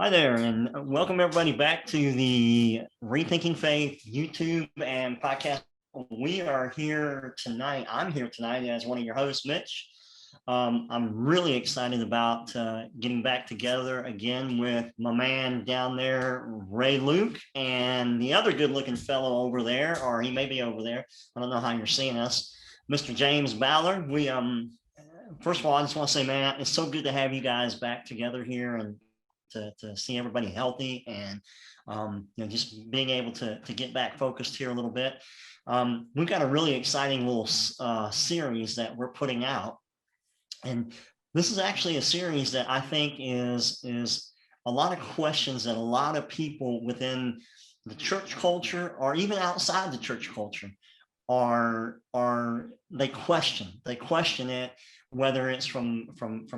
Hi there, and welcome everybody back to the Rethinking Faith YouTube and podcast. We are here tonight. I'm here tonight as one of your hosts, Mitch. I'm really excited about getting back together again with my man down there, Ray Luke, and the other good-looking fellow over there, or he may be over there. I don't know how you're seeing us, Mr. James Ballard. First of all, I just want to say, man, it's so good to have you guys back together here and to see everybody healthy and just being able to get back focused here a little bit. We've got a really exciting little series that we're putting out, and this is actually a series that I think is a lot of questions that a lot of people within the church culture or even outside the church culture they question it, whether it's from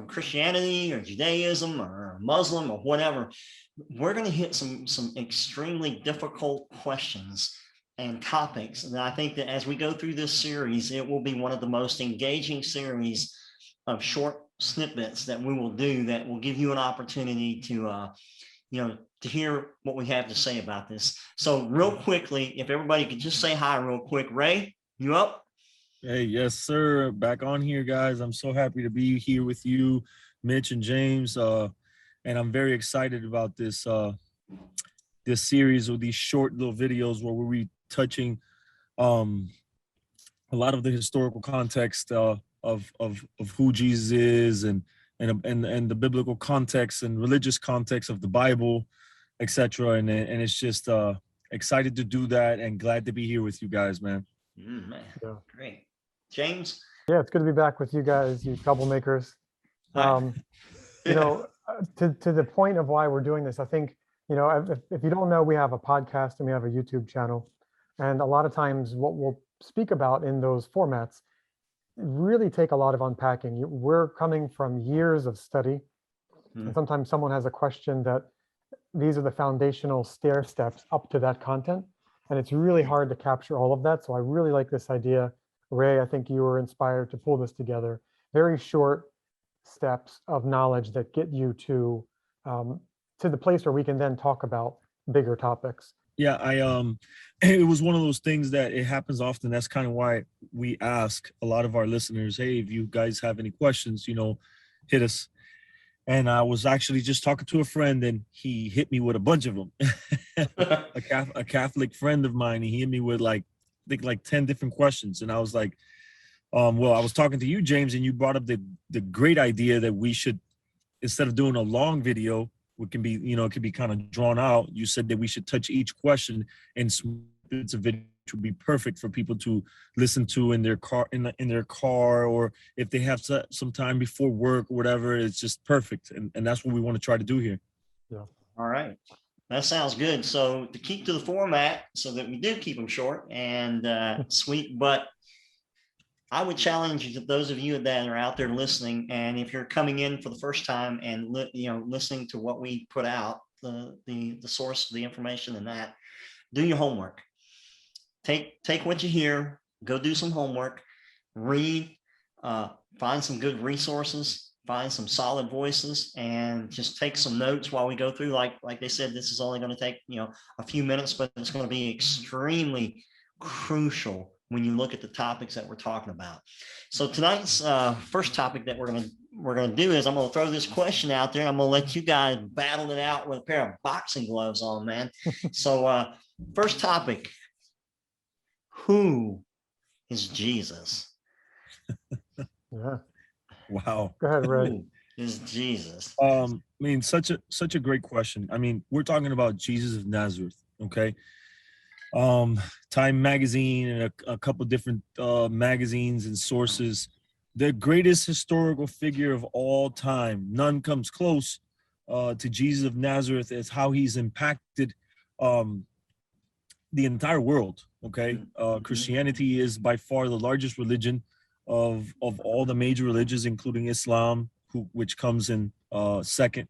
Christianity or Judaism or Muslim or whatever. We're going to hit some extremely difficult questions and topics. And I think that as we go through this series, it will be one of the most engaging series of short snippets that we will do that will give you an opportunity to hear what we have to say about this. So real quickly, if everybody could just say hi real quick. Ray, you up? Hey, yes, sir. Back on here, guys. I'm so happy to be here with you, Mitch and James. And I'm very excited about this series of these short little videos where we'll be touching a lot of the historical context of who Jesus is and the biblical context and religious context of the Bible, etc. And it's just excited to do that and glad to be here with you guys, man. Man. Yeah. Great. James? Yeah, it's good to be back with you guys, you troublemakers. To the point of why we're doing this, I think, if you don't know, we have a podcast and we have a YouTube channel. And a lot of times what we'll speak about in those formats really take a lot of unpacking. We're coming from years of study. And sometimes someone has a question that these are the foundational stair steps up to that content. And it's really hard to capture all of that. So I really like this idea. Ray, I think you were inspired to pull this together. Very short steps of knowledge that get you to the place where we can then talk about bigger topics. Yeah, it was one of those things that it happens often. That's kind of why we ask a lot of our listeners, hey, if you guys have any questions, hit us. And I was actually just talking to a friend and he hit me with a bunch of them. a Catholic friend of mine, he hit me with like 10 different questions. And I was like, I was talking to you, James, and you brought up the great idea that we should, instead of doing a long video, it can be kind of drawn out. You said that we should touch each question and snippets of video, which would be perfect for people to listen to in their car, in their car, or if they have some time before work or whatever. It's just perfect. And that's what we want to try to do here. Yeah. All right. That sounds good. So to keep to the format so that we do keep them short and sweet, but I would challenge you, to those of you that are out there listening, and if you're coming in for the first time and listening to what we put out, the source of the information and that, do your homework. Take what you hear, go do some homework, read, find some good resources, find some solid voices, and just take some notes while we go through. Like they said, this is only going to take a few minutes, but it's going to be extremely crucial when you look at the topics that we're talking about. So tonight's first topic that we're going to do is, I'm going to throw this question out there. I'm going to let you guys battle it out with a pair of boxing gloves on, man. So first topic: who is Jesus? Yeah. Wow. Go ahead, Ray. Who is Jesus? Such a great question. I mean, we're talking about Jesus of Nazareth, okay? Time magazine and a couple different magazines and sources, the greatest historical figure of all time. None comes close to Jesus of Nazareth as how he's impacted the entire world. Okay, Christianity is by far the largest religion of all the major religions, including Islam, which comes in second.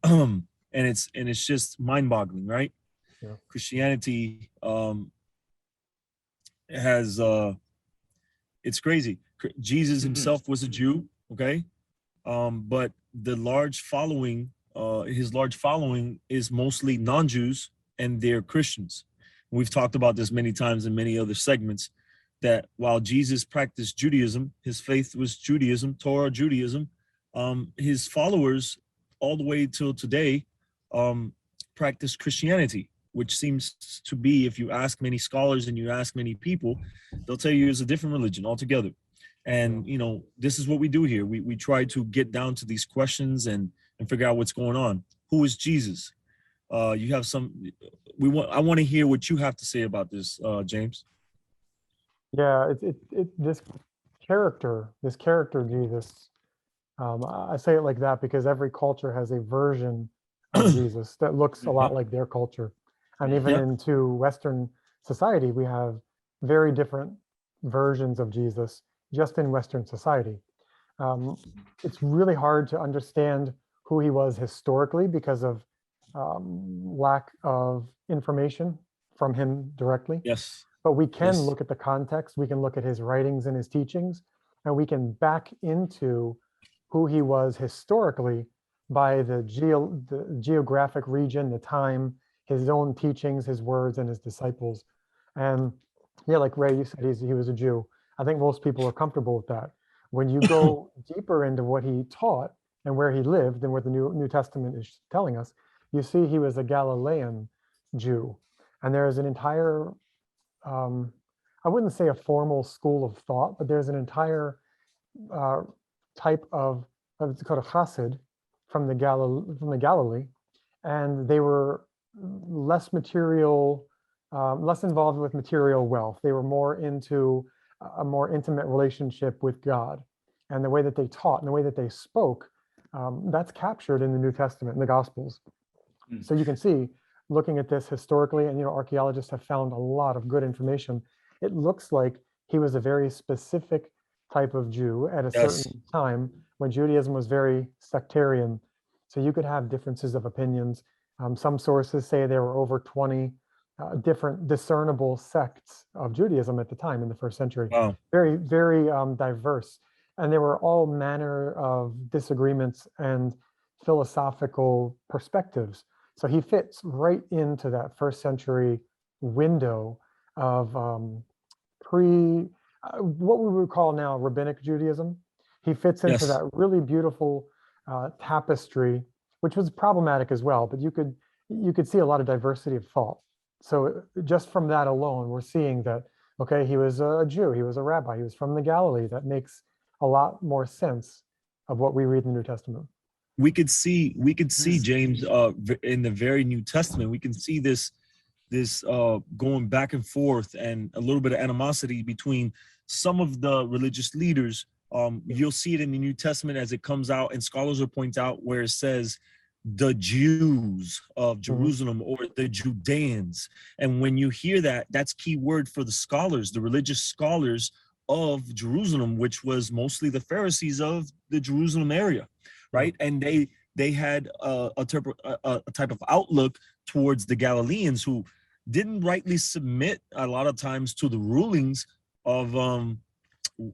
And it's just mind-boggling, right? Yeah. Christianity has it's crazy. Jesus himself was a Jew, okay, but the large following his large following is mostly non-Jews and they're Christians. We've talked about this many times in many other segments, that while Jesus practiced Judaism, his faith was Judaism, Torah Judaism, his followers all the way till today practice Christianity, which seems to be, if you ask many scholars and you ask many people, they'll tell you it's a different religion altogether. And, you know, this is what we do here. We try to get down to these questions and figure out what's going on. Who is Jesus? You have I want to hear what you have to say about this, James. Yeah, this character Jesus. I say it like that because every culture has a version of Jesus that looks a lot like their culture. And even into Western society, we have very different versions of Jesus just in Western society. It's really hard to understand who he was historically because of lack of information from him directly. Yes. But we can look at the context, we can look at his writings and his teachings, and we can back into who he was historically by the geographic region, the time, his own teachings, his words, and his disciples. And yeah, like Ray, you said he was a Jew. I think most people are comfortable with that. When you go deeper into what he taught and where he lived and what the New Testament is telling us, you see he was a Galilean Jew. And there is an entire, I wouldn't say a formal school of thought, but there's an entire type of, it's called a Hasid from the Galilee, and they were less material, less involved with material wealth. They were more into a more intimate relationship with God, and the way that they taught and the way that they spoke, that's captured in the New Testament, in the Gospels. So you can see, looking at this historically, and archaeologists have found a lot of good information. It looks like he was a very specific type of Jew at a certain time when Judaism was very sectarian. So you could have differences of opinions. Some sources say there were over 20 different discernible sects of Judaism at the time in the first century. Wow. Very, very diverse. And there were all manner of disagreements and philosophical perspectives. So he fits right into that first century window of what we would call now rabbinic Judaism. He fits into that really beautiful tapestry, which was problematic as well, but you could see a lot of diversity of thought. So just from that alone, we're seeing that, okay, he was a Jew, he was a rabbi, he was from the Galilee. That makes a lot more sense of what we read in the New Testament. We could see James in the very New Testament. We can see this going back and forth and a little bit of animosity between some of the religious leaders. You'll see it in the New Testament as it comes out, and scholars will point out where it says the Jews of Jerusalem or the Judeans. And when you hear that, that's key word for the scholars, the religious scholars of Jerusalem, which was mostly the Pharisees of the Jerusalem area, right? And they had a type of outlook towards the Galileans who didn't rightly submit a lot of times to the rulings of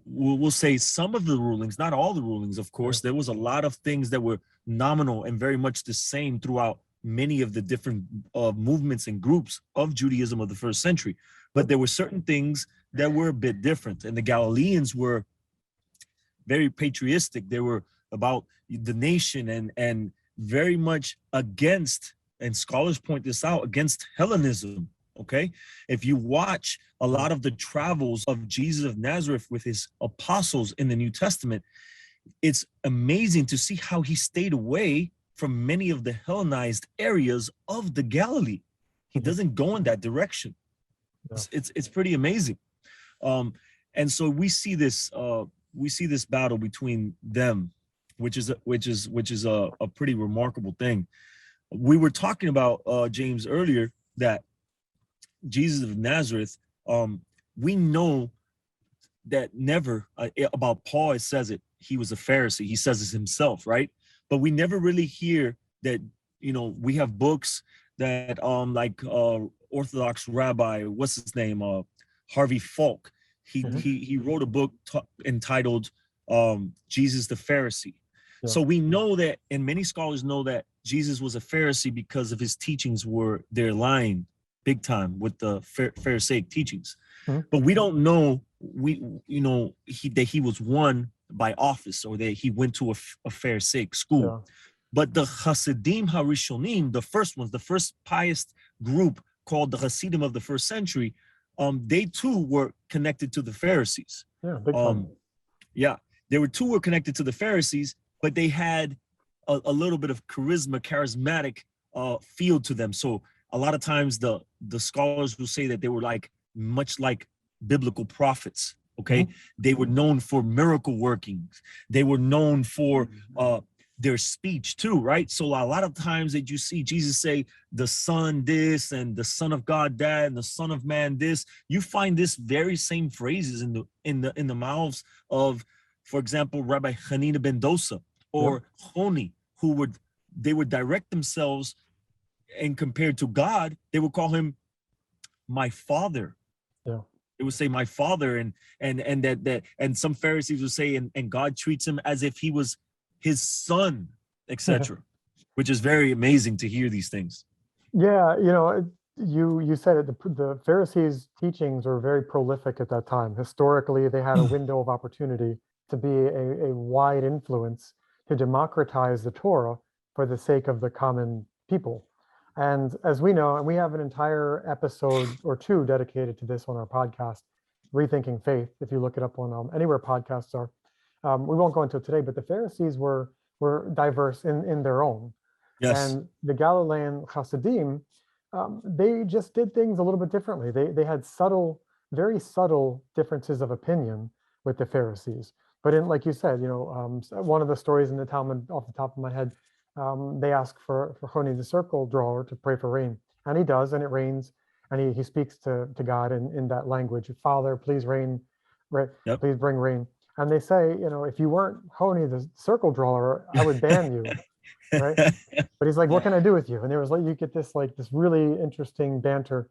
we'll say some of the rulings, not all the rulings, of course. There was a lot of things that were nominal and very much the same throughout many of the different movements and groups of Judaism of the first century. But there were certain things that were a bit different. And the Galileans were very patriotic. They were about the nation and very much against, and scholars point this out, against Hellenism. Okay, if you watch a lot of the travels of Jesus of Nazareth with his apostles in the New Testament, it's amazing to see how he stayed away from many of the Hellenized areas of the Galilee. He doesn't go in that direction. It's pretty amazing. And so we see this battle between them, which is a pretty remarkable thing. We were talking about James earlier, that Jesus of Nazareth, we know that never about Paul, it says it, he was a Pharisee. He says it himself, right? But we never really hear that, we have books that like Orthodox rabbi, what's his name? Harvey Falk. He wrote a book entitled Jesus the Pharisee. So we know that, and many scholars know that Jesus was a Pharisee because of his teachings they're lying big time with the Pharisaic teachings. Mhm. But we don't know that he was won by office or that he went to a Pharisaic school. Yeah. But the Hasidim Harishonim, the first ones, the first pious group called the Hasidim of the first century, they too were connected to the Pharisees. Yeah, big time. They were connected to the Pharisees, but they had a little bit of charismatic feel to them. So a lot of times the scholars will say that they were much like biblical prophets. Okay, they were known for miracle workings. They were known for their speech too, right? So a lot of times that you see Jesus say the Son this and the Son of God that and the Son of Man this, you find this very same phrases in the mouths of, for example, Rabbi Hanina ben Dosa or Honi, they would direct themselves, and compared to God, they would call him my Father. Yeah. It would say my Father, and some Pharisees would say, and God treats him as if he was his son, etc. Which is very amazing to hear these things. Yeah, you said it. The Pharisees' teachings were very prolific at that time. Historically, they had a window of opportunity to be a wide influence to democratize the Torah for the sake of the common people. And as we know, and we have an entire episode or two dedicated to this on our podcast, Rethinking Faith. If you look it up on anywhere podcasts are. We won't go into it today, but the Pharisees were diverse in their own. Yes. And the Galilean Hasidim, they just did things a little bit differently. They had very subtle differences of opinion with the Pharisees. But like you said, one of the stories in the Talmud off the top of my head, they ask for Honi, the circle drawer, to pray for rain. And he does, and it rains. And he speaks to God in that language. Father, please rain, please bring rain. And they say, if you weren't Honi, the circle drawer, I would ban you, right? But he's like, what can I do with you? And there was you get this really interesting banter.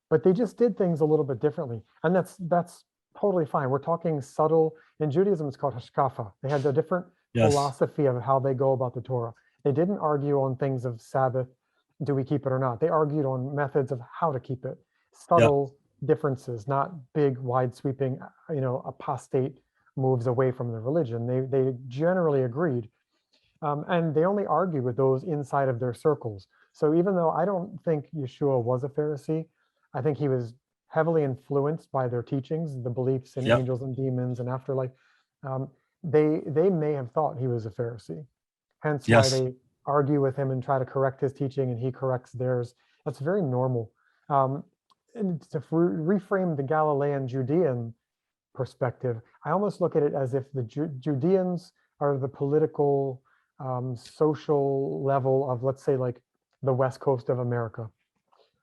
But they just did things a little bit differently. And that's totally fine. We're talking subtle. In Judaism, it's called hashkafa. They had a different philosophy of how they go about the Torah. They didn't argue on things of Sabbath, do we keep it or not? They argued on methods of how to keep it. Subtle differences, not big, wide sweeping, apostate moves away from the religion. They generally agreed. And they only argued with those inside of their circles. So even though I don't think Yeshua was a Pharisee, I think he was heavily influenced by their teachings, the beliefs in angels and demons and afterlife. They may have thought he was a Pharisee. Hence why they argue with him and try to correct his teaching and he corrects theirs. That's very normal. And to reframe the Galilean Judean perspective, I almost look at it as if the Judeans are the political, social level of, let's say, the West Coast of America.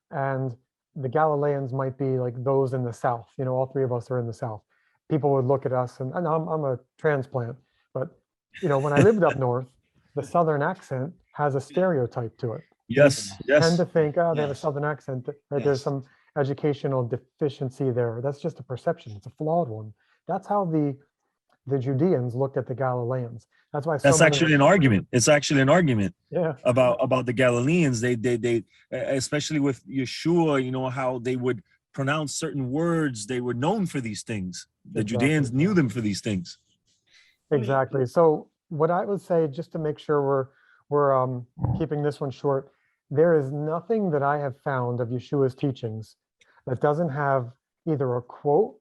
And the Galileans might be like those in the South. All three of us are in the South. People would look at us, and I'm a transplant, but when I lived up north, the Southern accent has a stereotype to it. Yes. Tend to think, they have a Southern accent, right? There's some educational deficiency there. That's just a perception. It's a flawed one. That's how the Judeans looked at the Galileans. That's why that's actually an argument. It's actually an argument about the Galileans. They especially with Yeshua, how they would pronounce certain words. They were known for these things. The Judeans knew them for these things. Exactly. So what I would say, just to make sure we're keeping this one short, there is nothing that I have found of Yeshua's teachings that doesn't have either a quote,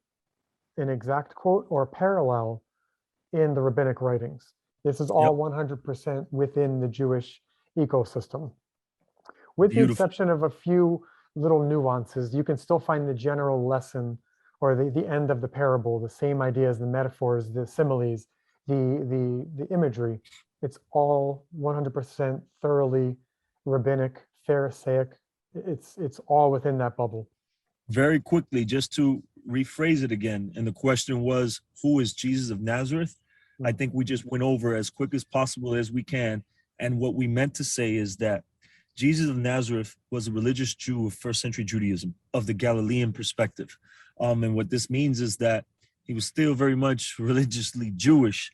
an exact quote, or a parallel in the rabbinic writings. This is all 100% within the Jewish ecosystem. With the exception of a few little nuances, you can still find the general lesson or the end of the parable, the same ideas, the metaphors, the similes, the imagery. It's all 100% thoroughly rabbinic, Pharisaic. It's all within that bubble. Very quickly, just to rephrase it again, and the question was, who is Jesus of Nazareth? I think we just went over as quick as possible as we can. And what we meant to say is that Jesus of Nazareth was a religious Jew of first century Judaism, of the Galilean perspective. And what this means is that he was still very much religiously Jewish.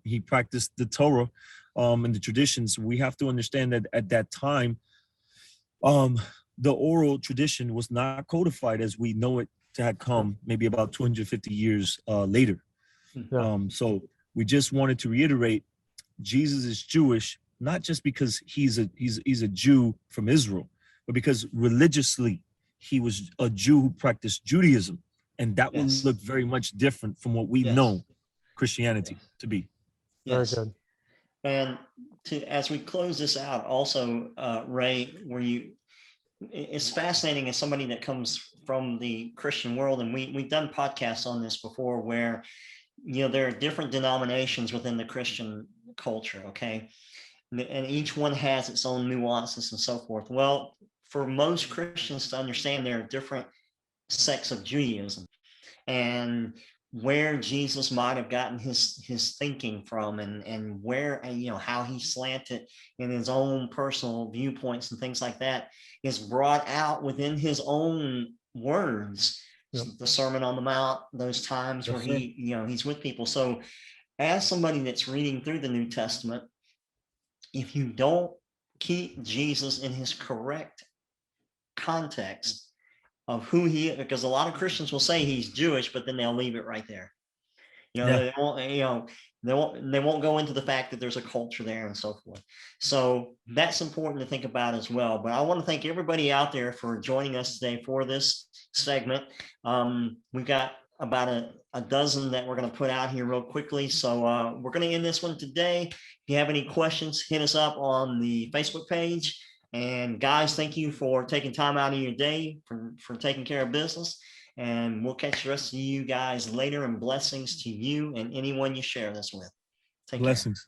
He practiced the Torah and the traditions. We have to understand that at that time, the oral tradition was not codified as we know it to have come maybe about 250 years later. Yeah. So we just wanted to reiterate, Jesus is Jewish, not just because he's a Jew from Israel, but because religiously he was a Jew who practiced Judaism, and that will Yes. look very much different from what we Yes. know Christianity to be. Very Yes. good. And as we close this out, also, Ray, it's fascinating as somebody that comes from the Christian world, and we've done podcasts on this before, where there are different denominations within the Christian culture, okay, and each one has its own nuances and so forth. Well, for most Christians to understand, there are different sects of Judaism, and where Jesus might have gotten his thinking from, and where, how he slanted in his own personal viewpoints and things like that, is brought out within his own words. Yep. The Sermon on the Mount, those times Yes, where sir. he's with people. So as somebody that's reading through the New Testament, if you don't keep Jesus in his correct context of who he is, because a lot of Christians will say he's Jewish, but then they'll leave it right there. They won't, they won't go into the fact that there's a culture there and so forth. So that's important to think about as well. But I want to thank everybody out there for joining us today for this segment. We've got about a dozen that we're going to put out here real quickly. So we're going to end this one today. If you have any questions, hit us up on the Facebook page. And guys, thank you for taking time out of your day for taking care of business. And we'll catch the rest of you guys later, and blessings to you and anyone you share this with. Take care. Blessings.